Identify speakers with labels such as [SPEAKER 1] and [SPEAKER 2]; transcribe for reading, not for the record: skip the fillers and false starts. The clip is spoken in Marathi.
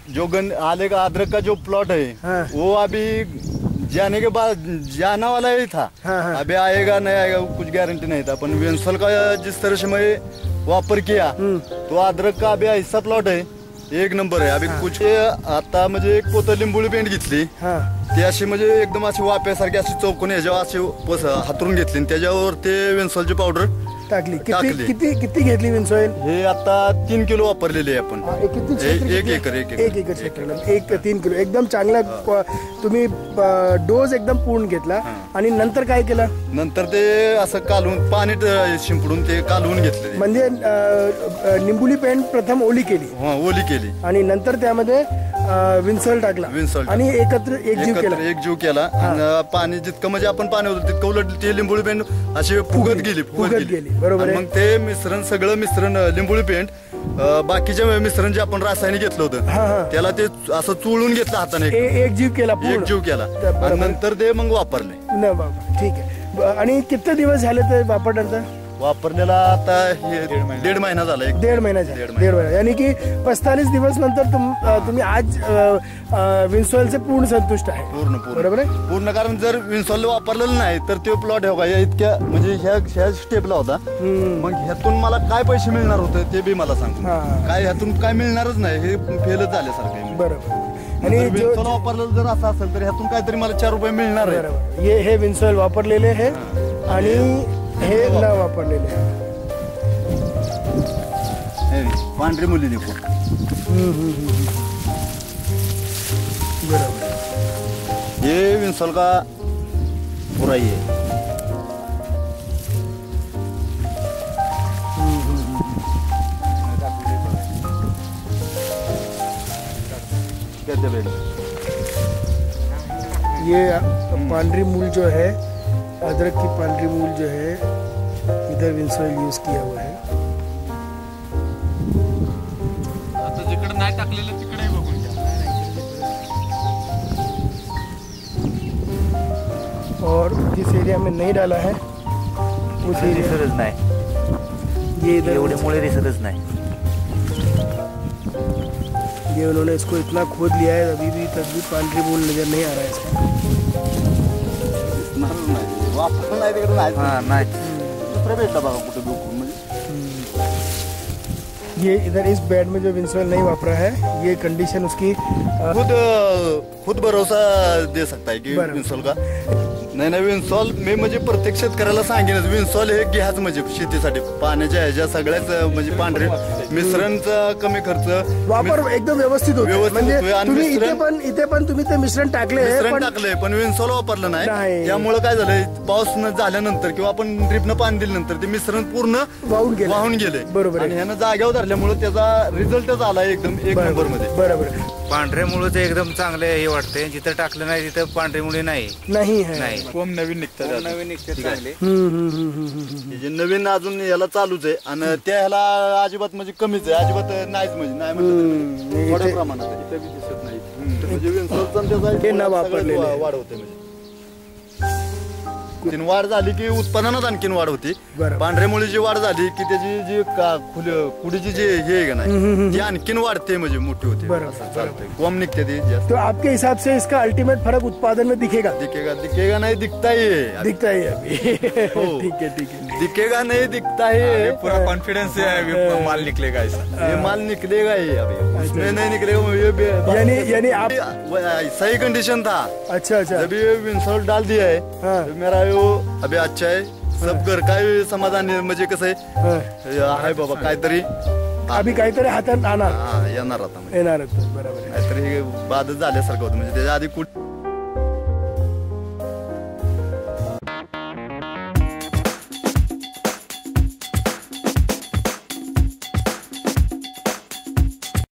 [SPEAKER 1] जो आले का अदरक का जो प्लॉट है वो अभी जाने के बाद जाना वाला ही था। अभी आएगा नहीं आएगा कुछ गारंटी नहीं था, पर वेंसल का जिस तरह से मैं वापर किया तो अदरक का अभी ऐसा प्लॉट है एक नंबर आहे। अभी कुछ आता म्हणजे एक पोत लिंबोळी पेंट घेतली ती अशी म्हणजे एकदम अशी वाप्यासारखी अशी चौकोन ह्याच्यावर अशी हातरून घेतली आणि त्याच्यावर ते वेंसॉलची पावडर टाकली। किती घेतली विंसॉइल? हे आता 3 किलो वापरलेले आहे आपण। एक एकर क्षेत्राला
[SPEAKER 2] 3 किलो एकदम चांगला तुम्ही डोस एकदम पूर्ण घेतला। आणि नंतर काय केलं?
[SPEAKER 1] नंतर ते असं कालवून पाणी शिंपडून ते कालवून घेतले।
[SPEAKER 2] म्हणजे निंबुली पेंट प्रथम ओली केली,
[SPEAKER 1] ओली केली
[SPEAKER 2] आणि नंतर त्यामध्ये विंसॉइल टाकला आणि एकत्र
[SPEAKER 1] एकजीव केला आणि पाणी जितकं म्हणजे आपण पाणी होतं तितकं उलट ते लिंबोळी पेंट अशी फुगत गेली।
[SPEAKER 2] बरोबर।
[SPEAKER 1] मग ते मिश्रण सगळं मिश्रण लिंबोळी पेंट बाकीचे मिश्रण जे आपण रासायनिक घेतलं होतं त्याला ते असं चोळून घेतलं हाताने,
[SPEAKER 2] एकजीव केला
[SPEAKER 1] आणि नंतर ते मग वापरले।
[SPEAKER 2] नाही बाबा ठीक आहे। आणि किती दिवस झाले ते
[SPEAKER 1] वापरलेला? आता 1.5 महिना झाला।
[SPEAKER 2] 1.5 महिना यानी की 45 दिवस नंतर तुम्ही आज विंसॉइलचे पूर्ण संतुष्ट आहे?
[SPEAKER 1] पूर्ण
[SPEAKER 2] बरोबर आहे,
[SPEAKER 1] पूर्ण। कारण जर विंसॉइल वापरलेलं नाही तर तो प्लॉट हो का इतक्या म्हणजे ह्या स्टेपला होता, मग ह्यातून मला काय पैसे मिळणार होते ते बी मला सांग। काय ह्यातून काय मिळणारच नाही, हे फेलच झाल्यासारखं।
[SPEAKER 2] बरोबर।
[SPEAKER 1] आणि विंसॉइल वापरलेलं जर असं असेल तर ह्यातून काहीतरी मला 4 रुपये मिळणार आहे।
[SPEAKER 2] हे विंसॉइल वापरलेले आहे आणि हे न वापरलेले
[SPEAKER 1] पांढरी मुली देखो। बरोबर। ये विंसॉल का पूरा ही है।
[SPEAKER 2] ये पांढरी मूल जो है, अदरक की पांढरी मूल जो है, इधर विंसॉइल यूज किया हुआ है।
[SPEAKER 3] आता जिकडे नाही टाकलेलं तिकडे बघून घ्या।
[SPEAKER 2] और जिस एरिया में नहीं डाला है उस
[SPEAKER 4] एरिया नहीं, ये इधर एवढे मुळे रिसर्च नहीं।
[SPEAKER 2] ये उन्होंने इसको इतना खोद लिया है, अभी भी तब भी पांढरी मूल नजर नहीं आ रहा है इसका। ये इधर इस बेड में जो विंसॉइल नहीं वापरा है, ये कंडीशन उसकी
[SPEAKER 1] खुद भरोसा दे सकता है कि विंसॉल का नाही विंसॉल मी म्हणजे प्रत्येक शेतकऱ्याला सांगेनच, विंसॉल हे घ्याच म्हणजे शेतीसाठी पाण्याच्या ह्याच्या सगळ्याच म्हणजे पांढरे मिश्रणचा कमी खर्च
[SPEAKER 2] वापर एकदम व्यवस्थित होतो। म्हणजे तुम्ही इथे पण तुम्ही ते मिश्रण टाकले
[SPEAKER 1] पण विंसॉल वापरलं नाही, त्यामुळे काय झालं पाऊस न झाल्यानंतर किंवा आपण ड्रिपनं पाणी दिल्यानंतर ते मिश्रण पूर्ण वाहून गेले।
[SPEAKER 2] बरोबर।
[SPEAKER 1] आणि ह्यानं जागेवर धरल्यामुळे त्याचा रिझल्टच आला एकदम एक नंबर मध्ये।
[SPEAKER 2] बरोबर।
[SPEAKER 4] पांढरे मुळे एकदम चांगले हे वाटते, जिथं टाकलं नाही तिथं पांढरे मुळे नाही
[SPEAKER 1] कोंब नवीन निघतात,
[SPEAKER 4] चांगले।
[SPEAKER 1] जे नवीन अजून याला चालूच आहे आणि त्या ह्याला अजिबात म्हणजे कमीच आहे, अजिबात नाहीच म्हणजे नाही म्हणजे थोड्या प्रमाणात इथे बी दिसत नाही म्हणजे वाढवते म्हणजे वाढ झाली की उत्पन्नात आणखीन वाढ होती। पांढऱ्या मुळीची वाढ झाली की त्याची जी कुडीची जी हे आहे नाही ती आणखीन वाढते म्हणजे मोठी होते, कम निघते ती जास्त।
[SPEAKER 2] तो आपके हिसाब से इसका अल्टीमेट फर्क उत्पादन में दिखेगा
[SPEAKER 1] नहीं दिखता ही
[SPEAKER 2] है अभी। ठीक है
[SPEAKER 1] दिखेगा नहीं दिखता है,
[SPEAKER 3] पूरा कॉन्फिडेंस है माल निकलेगा ऐसा,
[SPEAKER 1] ये माल निकलेगा ही अभी, इसमें नहीं निकलेगा।
[SPEAKER 2] यानी आप
[SPEAKER 1] सही कंडीशन था।
[SPEAKER 2] अच्छा
[SPEAKER 1] जब ये विंसॉल डाल दिया है मेरा अभी अच्छा है, सब घर का समाधान म्हणजे कसं आहे बाबा काहीतरी
[SPEAKER 2] अभी काहीतरी हातात
[SPEAKER 1] येणार आता
[SPEAKER 2] बरोबर।
[SPEAKER 1] काहीतरी बाधच झाल्यासारखं होतं म्हणजे त्याच्या आधी कुठे